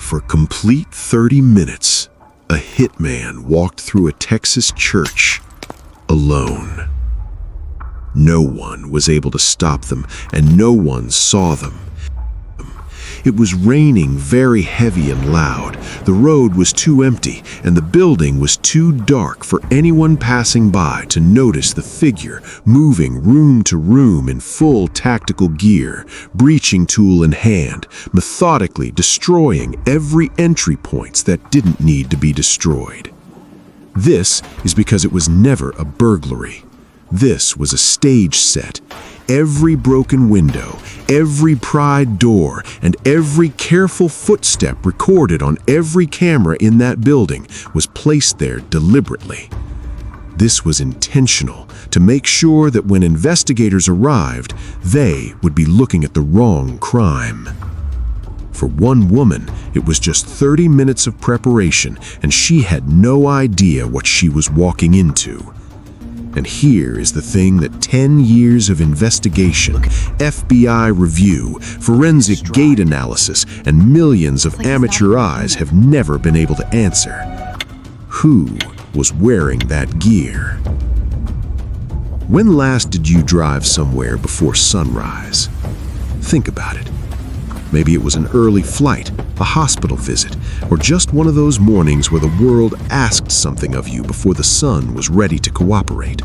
For a complete 30 minutes, a hitman walked through a Texas church alone. No one was able to stop them, and no one saw them. It was raining very heavy and loud. The road was too empty, and the building was too dark for anyone passing by to notice the figure moving room to room in full tactical gear, breaching tool in hand, methodically destroying every entry point that didn't need to be destroyed. This is because it was never a burglary. This was a stage set. Every broken window, every pried door, and every careful footstep recorded on every camera in that building was placed there deliberately. This was intentional to make sure that when investigators arrived, they would be looking at the wrong crime. For one woman, it was just 30 minutes of preparation, and she had no idea what she was walking into. And here is the thing that 10 years of investigation, FBI review, forensic gait analysis, and millions of amateur eyes have never been able to answer. Who was wearing that gear? When last did you drive somewhere before sunrise? Think about it. Maybe it was an early flight, a hospital visit, or just one of those mornings where the world asked something of you before the sun was ready to cooperate.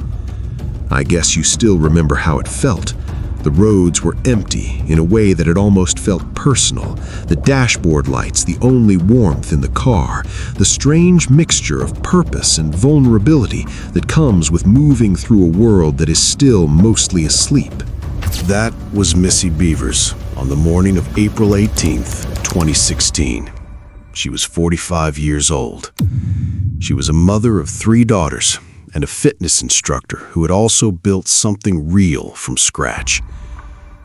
I guess you still remember how it felt. The roads were empty in a way that it almost felt personal. The dashboard lights, the only warmth in the car, the strange mixture of purpose and vulnerability that comes with moving through a world that is still mostly asleep. That was Missy Bevers on the morning of April 18th, 2016. She was 45 years old. She was a mother of 3 daughters and a fitness instructor who had also built something real from scratch.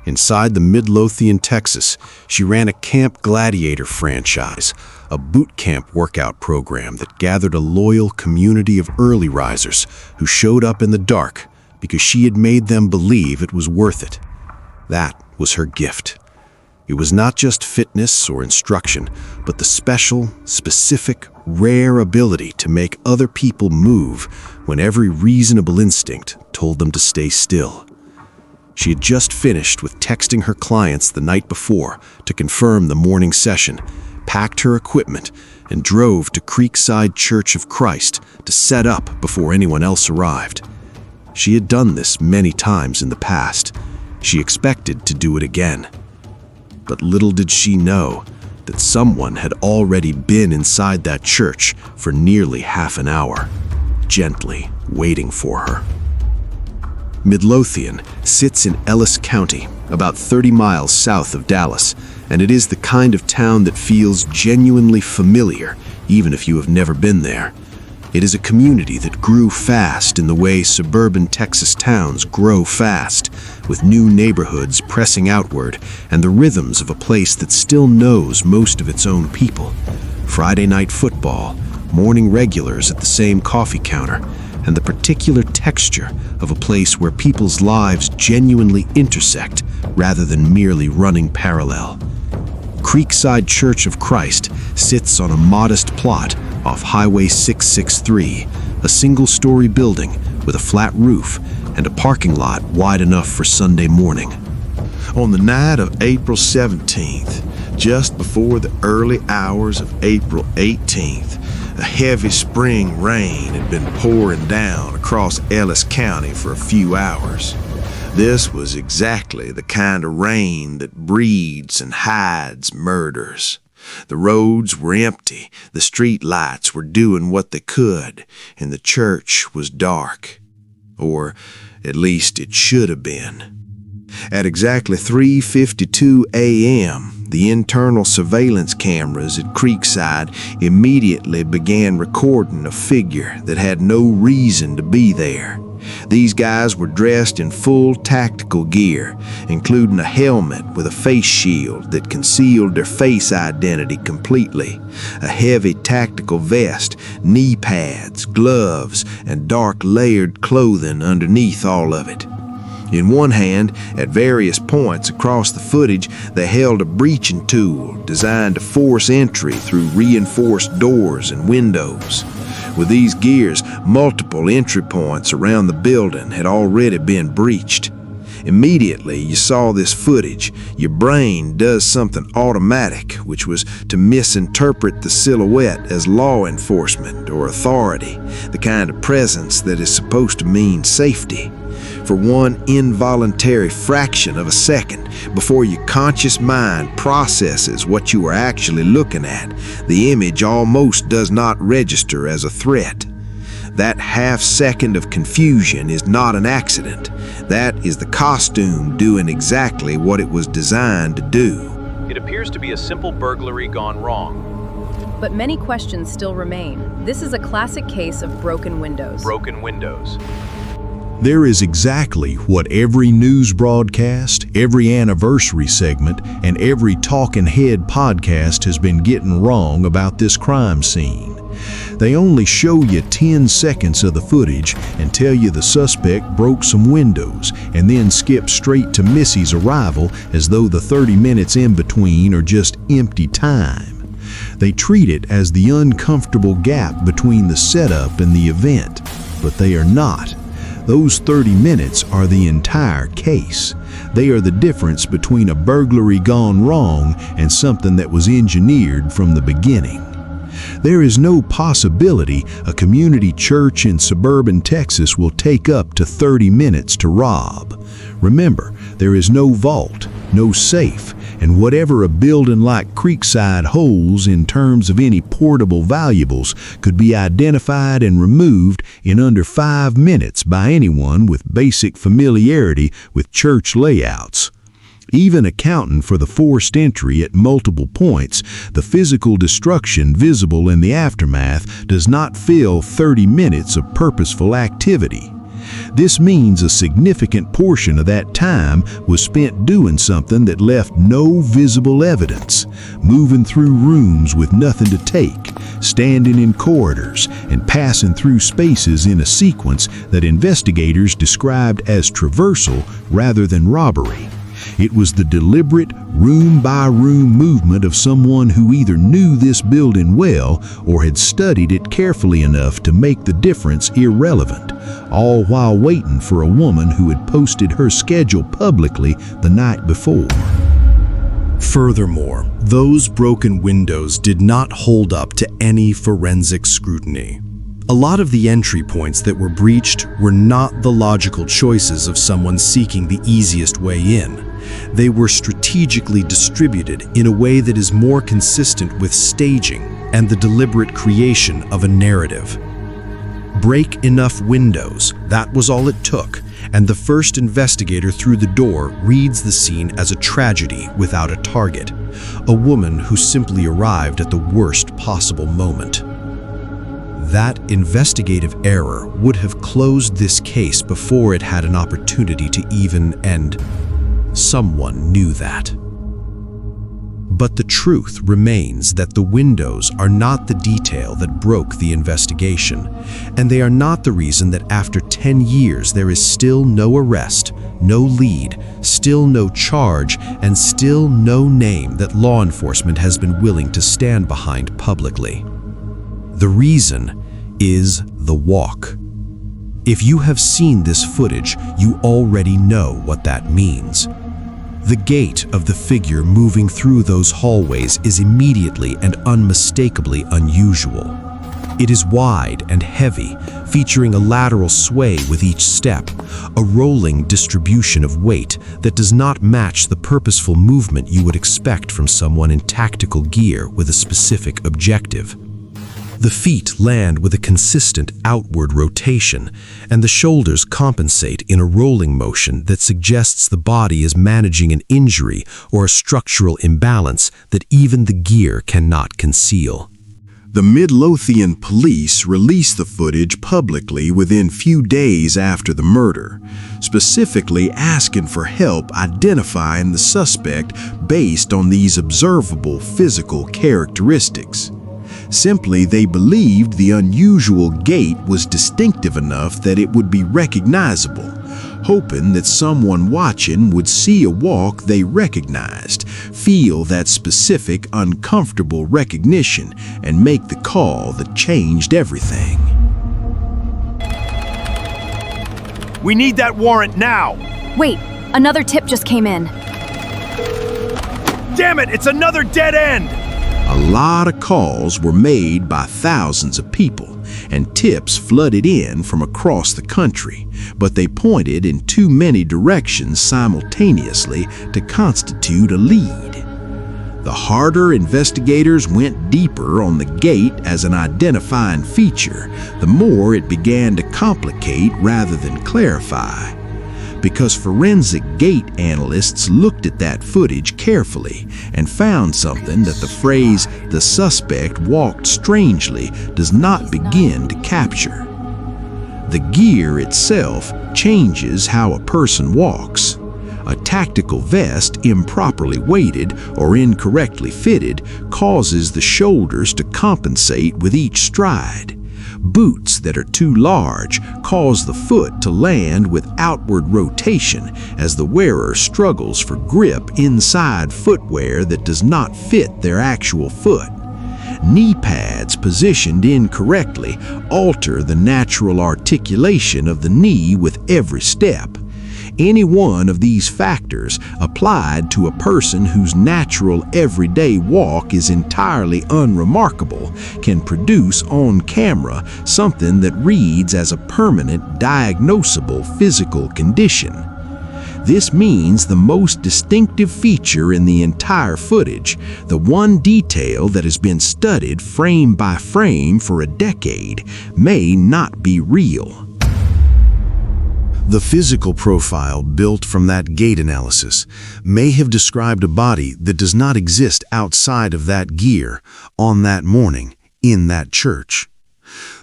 Inside the Midlothian, Texas, she ran a Camp Gladiator franchise, a boot camp workout program that gathered a loyal community of early risers who showed up in the dark because she had made them believe it was worth it. That was her gift. It was not just fitness or instruction, but the special, specific, rare ability to make other people move when every reasonable instinct told them to stay still. She had just finished with texting her clients the night before to confirm the morning session, packed her equipment, and drove to Creekside Church of Christ to set up before anyone else arrived. She had done this many times in the past. She expected to do it again. But little did she know that someone had already been inside that church for nearly half an hour, gently waiting for her. Midlothian sits in Ellis County, about 30 miles south of Dallas, and it is the kind of town that feels genuinely familiar, even if you have never been there. It is a community that grew fast in the way suburban Texas towns grow fast, with new neighborhoods pressing outward and the rhythms of a place that still knows most of its own people. Friday night football, morning regulars at the same coffee counter, and the particular texture of a place where people's lives genuinely intersect rather than merely running parallel. Creekside Church of Christ sits on a modest plot off Highway 663, a single-story building with a flat roof and a parking lot wide enough for Sunday morning. On the night of April 17th, just before the early hours of April 18th, a heavy spring rain had been pouring down across Ellis County for a few hours. This was exactly the kind of rain that breeds and hides murders. The roads were empty, the street lights were doing what they could, and the church was dark. Or at least it should have been. At exactly 3:52 a.m., the internal surveillance cameras at Creekside immediately began recording a figure that had no reason to be there. These guys were dressed in full tactical gear, including a helmet with a face shield that concealed their face identity completely, a heavy tactical vest, knee pads, gloves, and dark layered clothing underneath all of it. In one hand, at various points across the footage, they held a breaching tool designed to force entry through reinforced doors and windows. With these gears, multiple entry points around the building had already been breached. Immediately you saw this footage, your brain does something automatic, which was to misinterpret the silhouette as law enforcement or authority, the kind of presence that is supposed to mean safety. For one involuntary fraction of a second, before your conscious mind processes what you are actually looking at, the image almost does not register as a threat. That half second of confusion is not an accident. That is the costume doing exactly what it was designed to do. It appears to be a simple burglary gone wrong. But many questions still remain. This is a classic case of broken windows. Broken windows. There is exactly what every news broadcast, every anniversary segment, and every talking head podcast has been getting wrong about this crime scene. They only show you 10 seconds of the footage and tell you the suspect broke some windows and then skip straight to Missy's arrival as though the 30 minutes in between are just empty time. They treat it as the uncomfortable gap between the setup and the event, but they are not. Those 30 minutes are the entire case. They are the difference between a burglary gone wrong and something that was engineered from the beginning. There is no possibility a community church in suburban Texas will take up to 30 minutes to rob. Remember, there is no vault, no safe, and whatever a building like Creekside holds in terms of any portable valuables could be identified and removed in under 5 minutes by anyone with basic familiarity with church layouts. Even accounting for the forced entry at multiple points, the physical destruction visible in the aftermath does not fill 30 minutes of purposeful activity. This means a significant portion of that time was spent doing something that left no visible evidence, moving through rooms with nothing to take, standing in corridors, and passing through spaces in a sequence that investigators described as traversal rather than robbery. It was the deliberate, room-by-room movement of someone who either knew this building well or had studied it carefully enough to make the difference irrelevant, all while waiting for a woman who had posted her schedule publicly the night before. Furthermore, those broken windows did not hold up to any forensic scrutiny. A lot of the entry points that were breached were not the logical choices of someone seeking the easiest way in. They were strategically distributed in a way that is more consistent with staging and the deliberate creation of a narrative. Break enough windows, that was all it took, and the first investigator through the door reads the scene as a tragedy without a target, a woman who simply arrived at the worst possible moment. That investigative error would have closed this case before it had an opportunity to even end. Someone knew that. But the truth remains that the windows are not the detail that broke the investigation, and they are not the reason that after 10 years there is still no arrest, no lead, still no charge, and still no name that law enforcement has been willing to stand behind publicly. The reason is the walk. If you have seen this footage, you already know what that means. The gait of the figure moving through those hallways is immediately and unmistakably unusual. It is wide and heavy, featuring a lateral sway with each step, a rolling distribution of weight that does not match the purposeful movement you would expect from someone in tactical gear with a specific objective. The feet land with a consistent outward rotation, and the shoulders compensate in a rolling motion that suggests the body is managing an injury or a structural imbalance that even the gear cannot conceal. The Midlothian Police released the footage publicly within few days after the murder, specifically asking for help identifying the suspect based on these observable physical characteristics. Simply, they believed the unusual gait was distinctive enough that it would be recognizable, hoping that someone watching would see a walk they recognized, feel that specific uncomfortable recognition, and make the call that changed everything. We need that warrant now! Wait, another tip just came in. Damn it, it's another dead end! A lot of calls were made by thousands of people, and tips flooded in from across the country, but they pointed in too many directions simultaneously to constitute a lead. The harder investigators went deeper on the gait as an identifying feature, the more it began to complicate rather than clarify. Because forensic gait analysts looked at that footage carefully and found something that the phrase, "the suspect walked strangely," does not begin to capture. The gear itself changes how a person walks. A tactical vest improperly weighted or incorrectly fitted causes the shoulders to compensate with each stride. Boots that are too large cause the foot to land with outward rotation as the wearer struggles for grip inside footwear that does not fit their actual foot. Knee pads positioned incorrectly alter the natural articulation of the knee with every step. Any one of these factors applied to a person whose natural everyday walk is entirely unremarkable can produce on camera something that reads as a permanent diagnosable physical condition. This means the most distinctive feature in the entire footage, the one detail that has been studied frame by frame for a decade, may not be real. The physical profile built from that gait analysis may have described a body that does not exist outside of that gear on that morning in that church.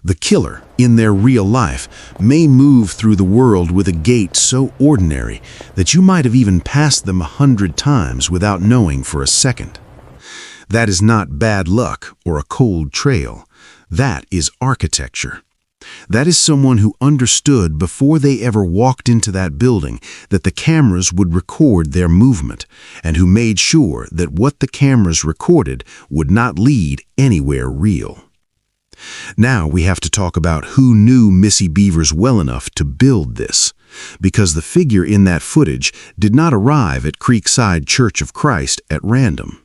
The killer, in their real life, may move through the world with a gait so ordinary that you might have even passed them 100 times without knowing for a second. That is not bad luck or a cold trail. That is architecture. That is someone who understood before they ever walked into that building that the cameras would record their movement, and who made sure that what the cameras recorded would not lead anywhere real. Now we have to talk about who knew Missy Bevers well enough to build this, because the figure in that footage did not arrive at Creekside Church of Christ at random.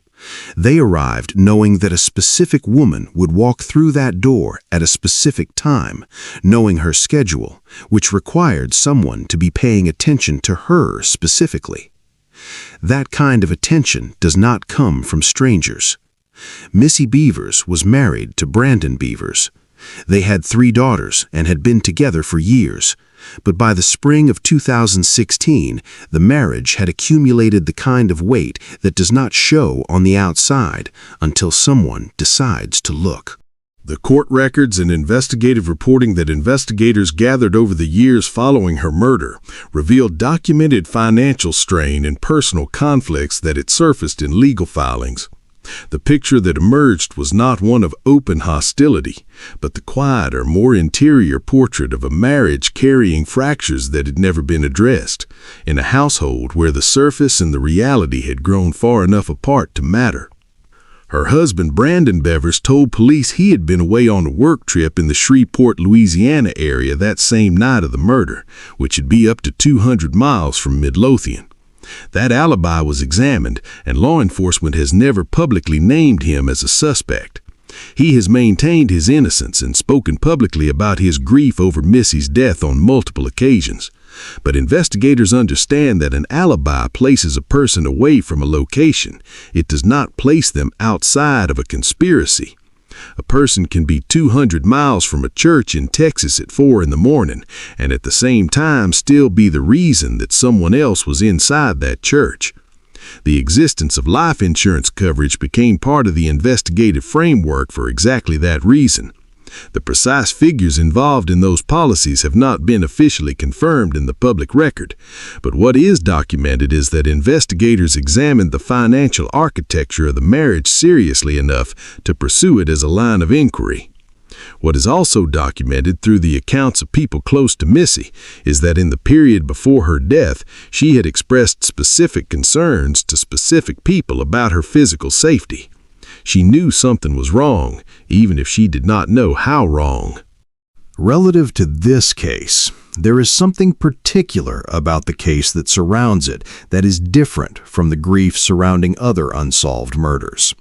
They arrived knowing that a specific woman would walk through that door at a specific time, knowing her schedule, which required someone to be paying attention to her specifically. That kind of attention does not come from strangers. Missy Bevers was married to Brandon Bevers. They had 3 daughters and had been together for years, but by the spring of 2016, the marriage had accumulated the kind of weight that does not show on the outside until someone decides to look. The court records and investigative reporting that investigators gathered over the years following her murder revealed documented financial strain and personal conflicts that had surfaced in legal filings. The picture that emerged was not one of open hostility, but the quieter, more interior portrait of a marriage carrying fractures that had never been addressed, in a household where the surface and the reality had grown far enough apart to matter. Her husband, Brandon Bevers, told police he had been away on a work trip in the Shreveport, Louisiana area that same night of the murder, which would be up to 200 miles from Midlothian. That alibi was examined, and law enforcement has never publicly named him as a suspect. He has maintained his innocence and spoken publicly about his grief over Missy's death on multiple occasions. But investigators understand that an alibi places a person away from a location. It does not place them outside of a conspiracy. A person can be 200 miles from a church in Texas at 4 in the morning and at the same time still be the reason that someone else was inside that church. The existence of life insurance coverage became part of the investigative framework for exactly that reason. The precise figures involved in those policies have not been officially confirmed in the public record, but what is documented is that investigators examined the financial architecture of the marriage seriously enough to pursue it as a line of inquiry. What is also documented through the accounts of people close to Missy is that in the period before her death, she had expressed specific concerns to specific people about her physical safety. She knew something was wrong, even if she did not know how wrong. Relative to this case, there is something particular about the case that surrounds it that is different from the grief surrounding other unsolved murders.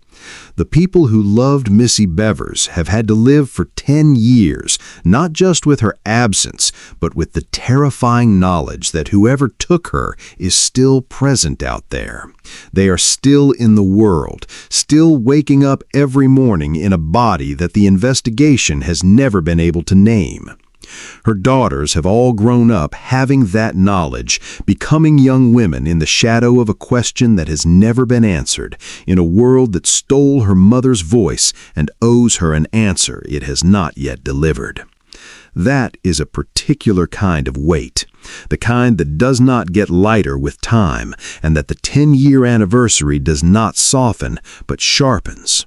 The people who loved Missy Bevers have had to live for 10 years, not just with her absence, but with the terrifying knowledge that whoever took her is still present out there. They are still in the world, still waking up every morning in a body that the investigation has never been able to name. Her daughters have all grown up having that knowledge, becoming young women in the shadow of a question that has never been answered, in a world that stole her mother's voice and owes her an answer it has not yet delivered. That is a particular kind of weight, the kind that does not get lighter with time, and that the 10-year anniversary does not soften, but sharpens.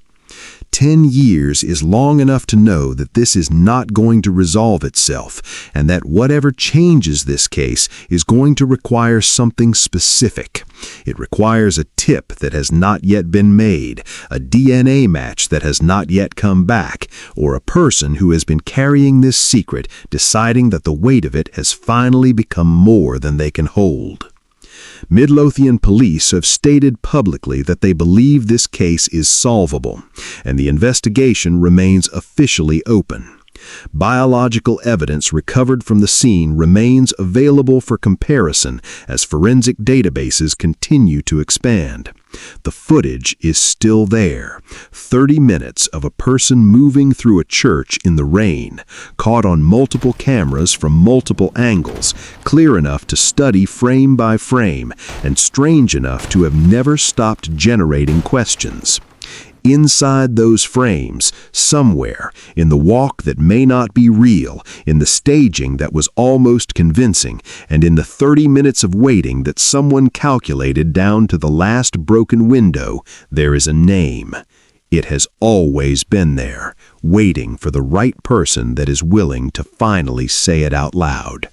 10 years is long enough to know that this is not going to resolve itself, and that whatever changes this case is going to require something specific. It requires a tip that has not yet been made, a DNA match that has not yet come back, or a person who has been carrying this secret deciding that the weight of it has finally become more than they can hold. Midlothian Police have stated publicly that they believe this case is solvable, and the investigation remains officially open. Biological evidence recovered from the scene remains available for comparison as forensic databases continue to expand. The footage is still there. 30 minutes of a person moving through a church in the rain, caught on multiple cameras from multiple angles, clear enough to study frame by frame, and strange enough to have never stopped generating questions. Inside those frames, somewhere, in the walk that may not be real, in the staging that was almost convincing, and in the 30 minutes of waiting that someone calculated down to the last broken window, there is a name. It has always been there, waiting for the right person that is willing to finally say it out loud.